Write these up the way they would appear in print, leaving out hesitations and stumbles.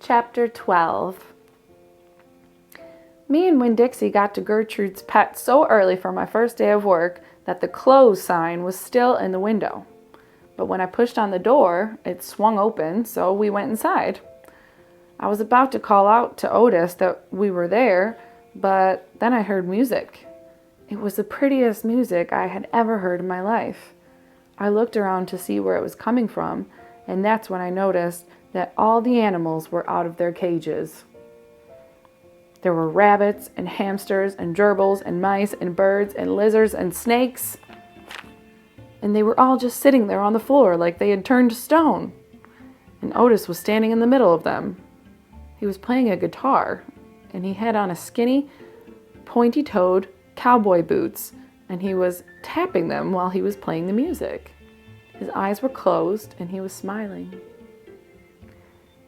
Chapter 12. Me and Winn-Dixie got to Gertrude's Pet so early for my first day of work that the close sign was still in the window. But when I pushed on the door, it swung open, so we went inside. I was about to call out to Otis that we were there, but then I heard music. It was the prettiest music I had ever heard in my life. I looked around to see where it was coming from, and that's when I noticed that all the animals were out of their cages. There were rabbits and hamsters and gerbils and mice and birds and lizards and snakes. And they were all just sitting there on the floor like they had turned to stone. And Otis was standing in the middle of them. He was playing a guitar, and he had on a skinny, pointy-toed cowboy boots, and he was tapping them while he was playing the music. His eyes were closed, and he was smiling.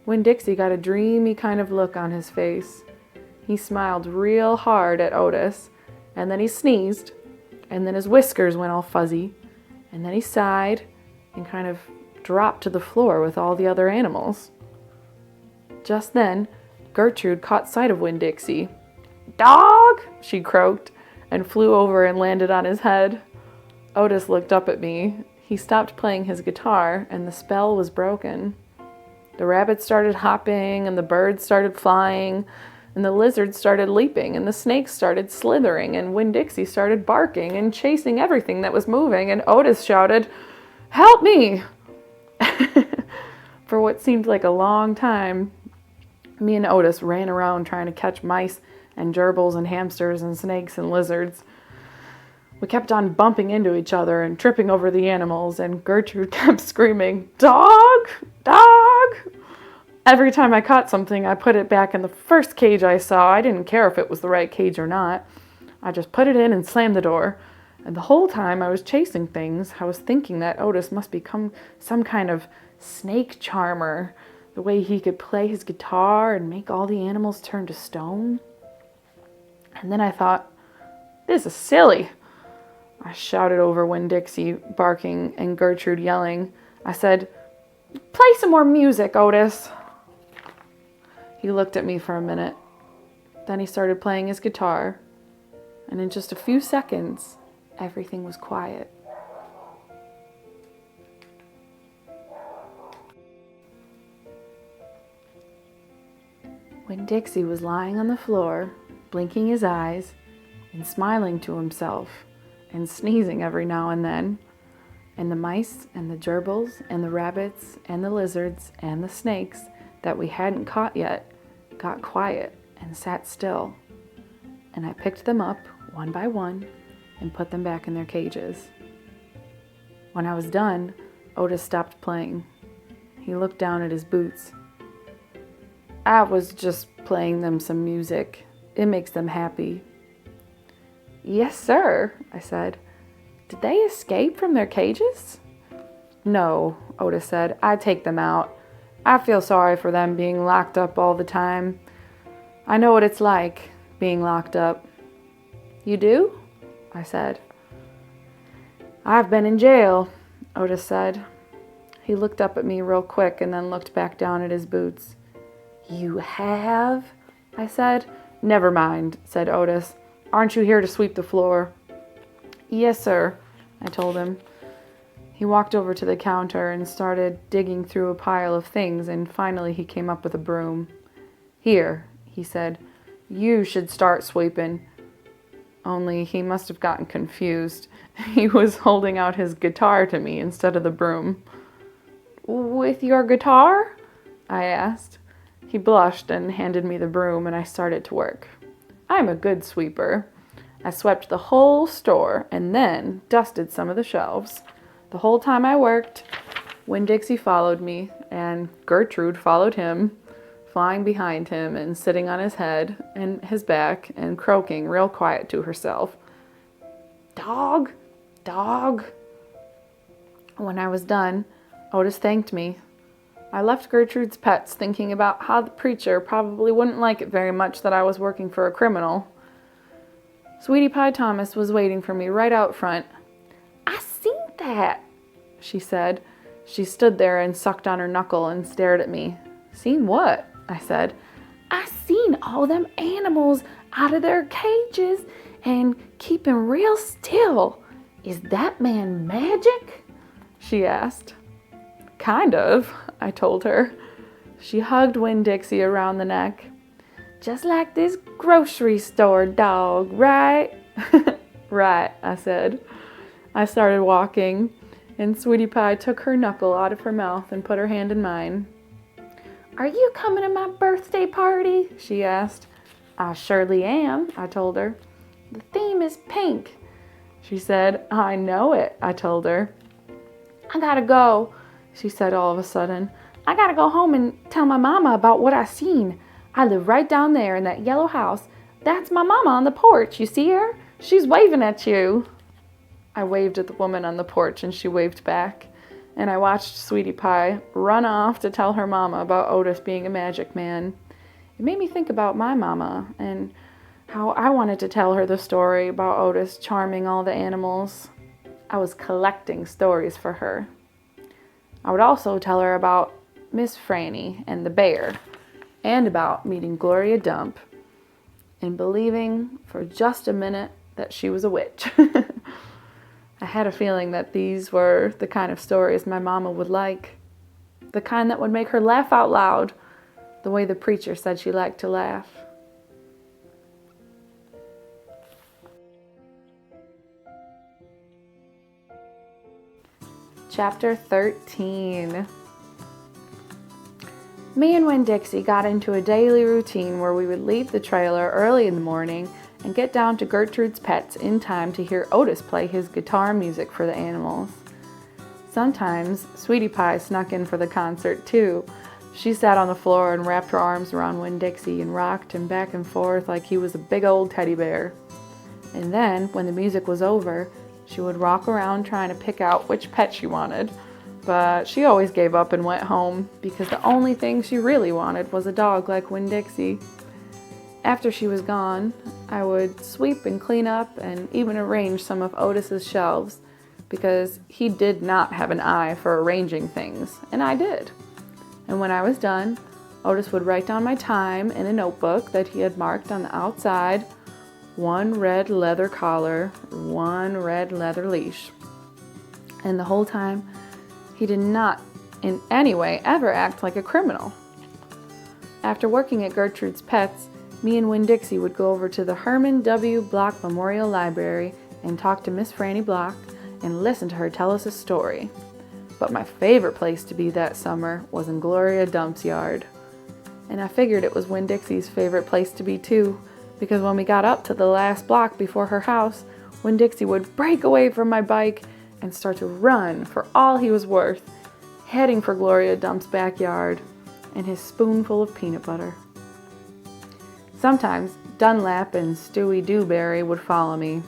Winn-Dixie got a dreamy kind of look on his face. He smiled real hard at Otis, and then he sneezed, and then his whiskers went all fuzzy, and then he sighed and kind of dropped to the floor with all the other animals. Just then, Gertrude caught sight of Winn-Dixie. "Dog!" she croaked, and flew over and landed on his head. Otis looked up at me. He stopped playing his guitar, and the spell was broken. The rabbits started hopping, and the birds started flying, and the lizards started leaping, and the snakes started slithering, and Winn-Dixie started barking and chasing everything that was moving, and Otis shouted, "Help me!" For what seemed like a long time, me and Otis ran around trying to catch mice and gerbils and hamsters and snakes and lizards. We kept on bumping into each other and tripping over the animals, and Gertrude kept screaming, "Dog! Dog!" Every time I caught something, I put it back in the first cage I saw. I didn't care if it was the right cage or not. I just put it in and slammed the door. And the whole time I was chasing things, I was thinking that Otis must become some kind of snake charmer, the way he could play his guitar and make all the animals turn to stone. And then I thought, this is silly. I shouted over Winn-Dixie barking and Gertrude yelling. I said, "Play some more music, Otis." He looked at me for a minute. Then he started playing his guitar. And in just a few seconds, everything was quiet. Winn-Dixie was lying on the floor, blinking his eyes and smiling to himself and sneezing every now and then. And the mice and the gerbils and the rabbits and the lizards and the snakes that we hadn't caught yet got quiet and sat still. And I picked them up one by one and put them back in their cages. When I was done, Otis stopped playing. He looked down at his boots. "I was just playing them some music. It makes them happy." "Yes, sir," I said. "Did they escape from their cages?" "No," Otis said. "I take them out. I feel sorry for them being locked up all the time. I know what it's like, being locked up." "You do?" I said. "I've been in jail," Otis said. He looked up at me real quick and then looked back down at his boots. "You have?" I said. "Never mind," said Otis. "Aren't you here to sweep the floor?" "Yes, sir," I told him. He walked over to the counter and started digging through a pile of things, and finally he came up with a broom. "Here," he said. "You should start sweeping." Only he must have gotten confused. He was holding out his guitar to me instead of the broom. "With your guitar?" I asked. He blushed and handed me the broom, and I started to work. I'm a good sweeper. I swept the whole store and then dusted some of the shelves. The whole time I worked, Winn-Dixie followed me, and Gertrude followed him, flying behind him and sitting on his head and his back and croaking real quiet to herself. "Dog, dog." When I was done, Otis thanked me. I left Gertrude's Pets thinking about how the preacher probably wouldn't like it very much that I was working for a criminal. Sweetie Pie Thomas was waiting for me right out front. "I seen that," she said. She stood there and sucked on her knuckle and stared at me. "Seen what?" I said. "I seen all them animals out of their cages and keeping real still. Is that man magic?" she asked. "Kind of," I told her. She hugged Winn-Dixie around the neck. "Just like this grocery store dog, right?" "Right," I said. I started walking, and Sweetie Pie took her knuckle out of her mouth and put her hand in mine. "Are you coming to my birthday party?" she asked. "I surely am," I told her. "The theme is pink." She said. "I know it," I told her. "I gotta go," she said all of a sudden. "I gotta go home and tell my mama about what I seen. I live right down there in that yellow house. That's my mama on the porch. You see her? She's waving at you." I waved at the woman on the porch and she waved back. And I watched Sweetie Pie run off to tell her mama about Otis being a magic man. It made me think about my mama and how I wanted to tell her the story about Otis charming all the animals. I was collecting stories for her. I would also tell her about Miss Franny and the bear, and about meeting Gloria Dump, and believing for just a minute that she was a witch. I had a feeling that these were the kind of stories my mama would like, the kind that would make her laugh out loud, the way the preacher said she liked to laugh. Chapter 13. Me and Winn-Dixie got into a daily routine where we would leave the trailer early in the morning and get down to Gertrude's Pets in time to hear Otis play his guitar music for the animals. Sometimes Sweetie Pie snuck in for the concert too. She sat on the floor and wrapped her arms around Winn-Dixie and rocked him back and forth like he was a big old teddy bear. And then, when the music was over, she would rock around trying to pick out which pet she wanted. But she always gave up and went home because the only thing she really wanted was a dog like Winn-Dixie. After she was gone, I would sweep and clean up and even arrange some of Otis's shelves because he did not have an eye for arranging things, and I did. And when I was done, Otis would write down my time in a notebook that he had marked on the outside: 1 red leather collar, 1 red leather leash. And the whole time, he did not in any way ever act like a criminal. After working at Gertrude's Pets, me and Winn-Dixie would go over to the Herman W. Block Memorial Library and talk to Miss Franny Block and listen to her tell us a story. But my favorite place to be that summer was in Gloria Dump's yard. And I figured it was Winn-Dixie's favorite place to be too, because when we got up to the last block before her house, Winn-Dixie would break away from my bike and start to run for all he was worth, heading for Gloria Dump's backyard and his spoonful of peanut butter. Sometimes Dunlap and Stewie Dewberry would follow me.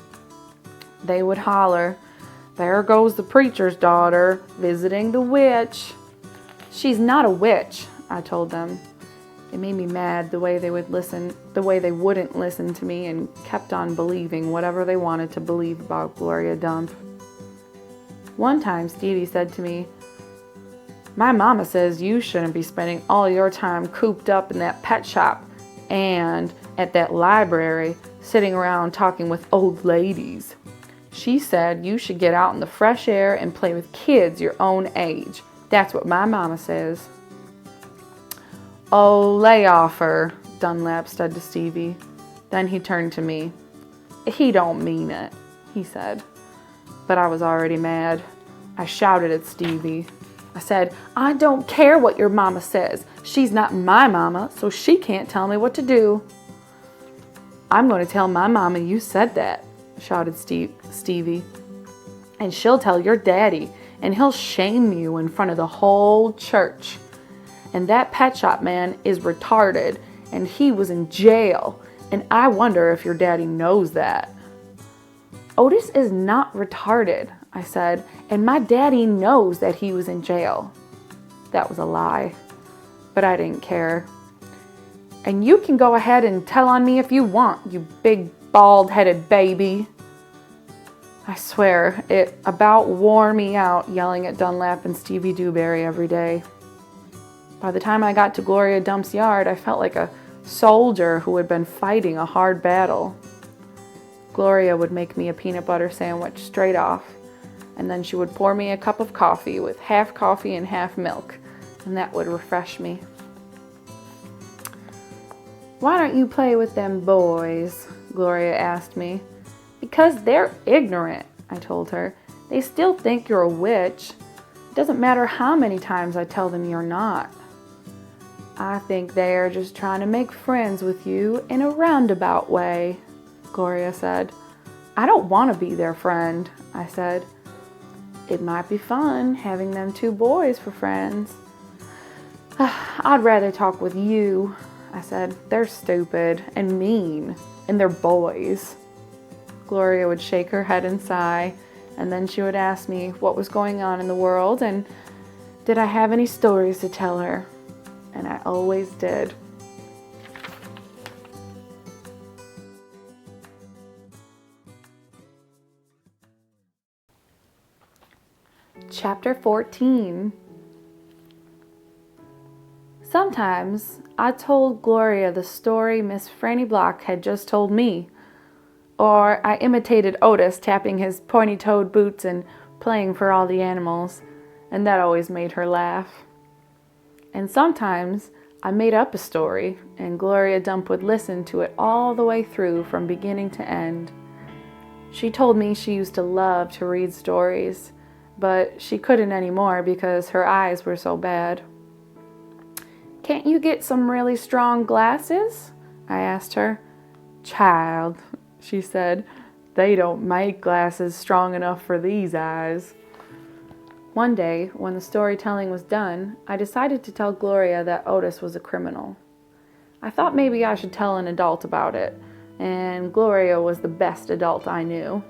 They would holler, "There goes the preacher's daughter, visiting the witch." "She's not a witch," I told them. It made me mad the way they wouldn't listen to me and kept on believing whatever they wanted to believe about Gloria Dump. One time Stevie said to me, "My mama says you shouldn't be spending all your time cooped up in that pet shop and at that library sitting around talking with old ladies. She said you should get out in the fresh air and play with kids your own age. That's what my mama says." "Oh, lay off her," Dunlap said to Stevie. Then he turned to me. "He don't mean it," he said. But I was already mad. I shouted at Stevie. I said, "I don't care what your mama says. She's not my mama, so she can't tell me what to do." "I'm going to tell my mama you said that," shouted Stevie. "And she'll tell your daddy, and he'll shame you in front of the whole church. And that pet shop man is retarded, and he was in jail, and I wonder if your daddy knows that." "Otis is not retarded," I said, "and my daddy knows that he was in jail." That was a lie, but I didn't care. "And you can go ahead and tell on me if you want, you big bald-headed baby." I swear, it about wore me out yelling at Dunlap and Stevie Dewberry every day. By the time I got to Gloria Dump's yard, I felt like a soldier who had been fighting a hard battle. Gloria would make me a peanut butter sandwich straight off, and then she would pour me a cup of coffee with half coffee and half milk, and that would refresh me. "Why don't you play with them boys?" Gloria asked me. "Because they're ignorant," I told her. "They still think you're a witch. It doesn't matter how many times I tell them you're not." "I think they are just trying to make friends with you in a roundabout way," Gloria said. "I don't want to be their friend," I said. "It might be fun having them two boys for friends." "I'd rather talk with you," I said. "They're stupid and mean, and they're boys." Gloria would shake her head and sigh, and then she would ask me what was going on in the world and did I have any stories to tell her. And I always did. Chapter 14. Sometimes I told Gloria the story Miss Franny Block had just told me, or I imitated Otis tapping his pointy-toed boots and playing for all the animals, and that always made her laugh. And sometimes I made up a story, and Gloria Dump would listen to it all the way through from beginning to end. She told me she used to love to read stories, but she couldn't anymore because her eyes were so bad. "Can't you get some really strong glasses?" I asked her. "Child," she said, "they don't make glasses strong enough for these eyes." One day, when the storytelling was done, I decided to tell Gloria that Otis was a criminal. I thought maybe I should tell an adult about it, and Gloria was the best adult I knew.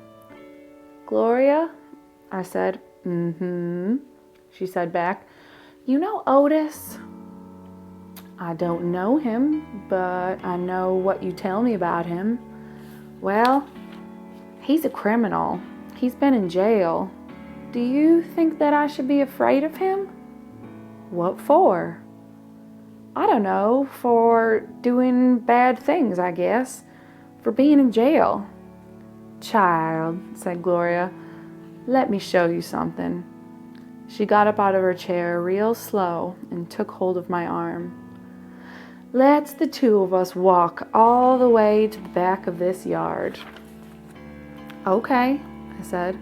"Gloria?" I said. "Mm-hmm," she said back. "You know Otis?" "I don't know him, but I know what you tell me about him." "Well, he's a criminal. He's been in jail. Do you think that I should be afraid of him?" "What for?" "I don't know, for doing bad things, I guess. For being in jail." "Child," said Gloria, "let me show you something." She got up out of her chair real slow and took hold of my arm. "Let's the two of us walk all the way to the back of this yard." "Okay," I said.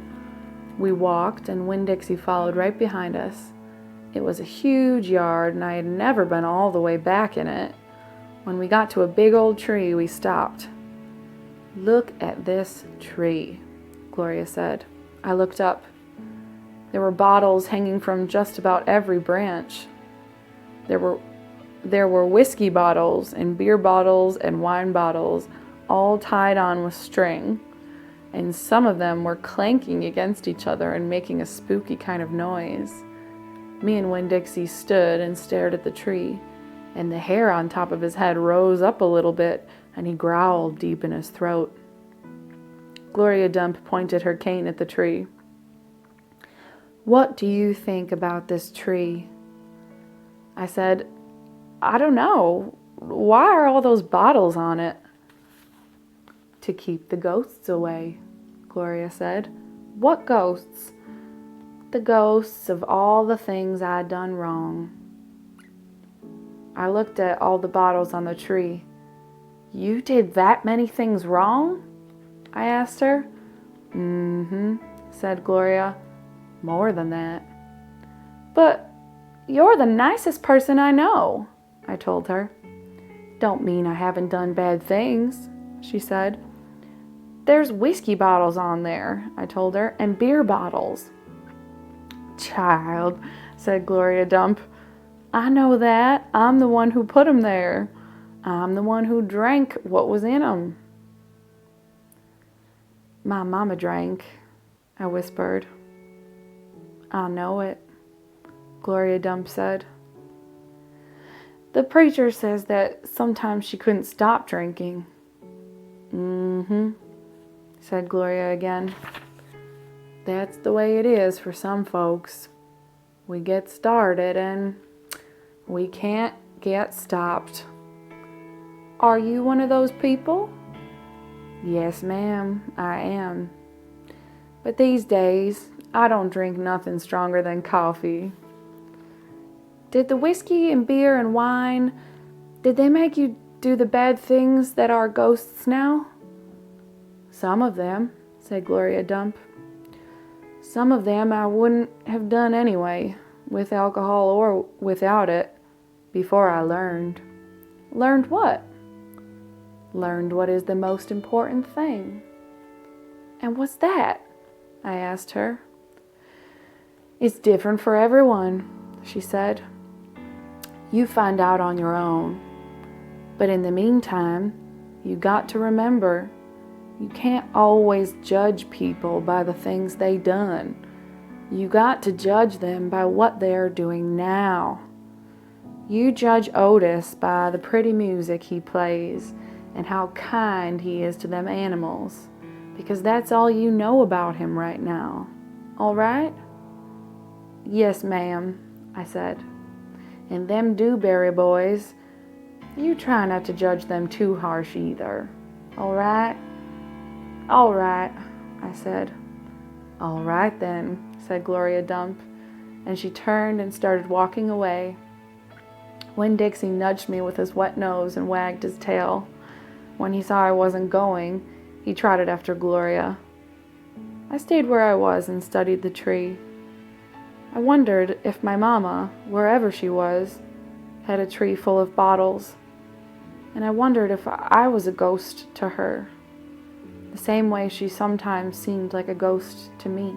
We walked, and Winn-Dixie followed right behind us. It was a huge yard, and I had never been all the way back in it. When we got to a big old tree, we stopped. "Look at this tree," Gloria said. I looked up. There were bottles hanging from just about every branch. There were whiskey bottles and beer bottles and wine bottles, all tied on with string. And some of them were clanking against each other and making a spooky kind of noise. Me and Winn-Dixie stood and stared at the tree, and the hair on top of his head rose up a little bit, and he growled deep in his throat. Gloria Dump pointed her cane at the tree. "What do you think about this tree?" I said, "I don't know. Why are all those bottles on it?" "To keep the ghosts away," Gloria said. "What ghosts?" "The ghosts of all the things I'd done wrong." I looked at all the bottles on the tree. "You did that many things wrong?" I asked her. "Mm-hmm," said Gloria. "More than that." "But you're the nicest person I know," I told her. "Don't mean I haven't done bad things," she said. "There's whiskey bottles on there," I told her, "and beer bottles." "Child," said Gloria Dump, "I know that. I'm the one who put 'em there. I'm the one who drank what was in 'em." "My mama drank," I whispered. "I know it," Gloria Dump said. "The preacher says that sometimes she couldn't stop drinking." "Mm-hmm," said Gloria again. "That's the way it is for some folks. We get started and We can't get stopped. Are you one of those people? Yes, ma'am, I am. But these days, I don't drink nothing stronger than coffee. Did the whiskey and beer and wine, did they make you do the bad things that are ghosts now? Some of them, said Gloria Dump. Some of them I wouldn't have done anyway, with alcohol or without it, before I learned. Learned what? Learned what is the most important thing. And what's that? I asked her. It's different for everyone, she said. You find out on your own. But in the meantime, you got to remember, you can't always judge people by the things they done. You got to judge them by what they are doing now. You judge Otis by the pretty music he plays and how kind he is to them animals, because that's all you know about him right now. All right? Yes, ma'am, I said. And them Dewberry boys, you try not to judge them too harsh either. All right? All right, I said. All right then, said Gloria Dump, and she turned and started walking away. Winn-Dixie nudged me with his wet nose and wagged his tail. When he saw I wasn't going, he trotted after Gloria. I stayed where I was and studied the tree. I wondered if my mama, wherever she was, had a tree full of bottles, and I wondered if I was a ghost to her, the same way she sometimes seemed like a ghost to me.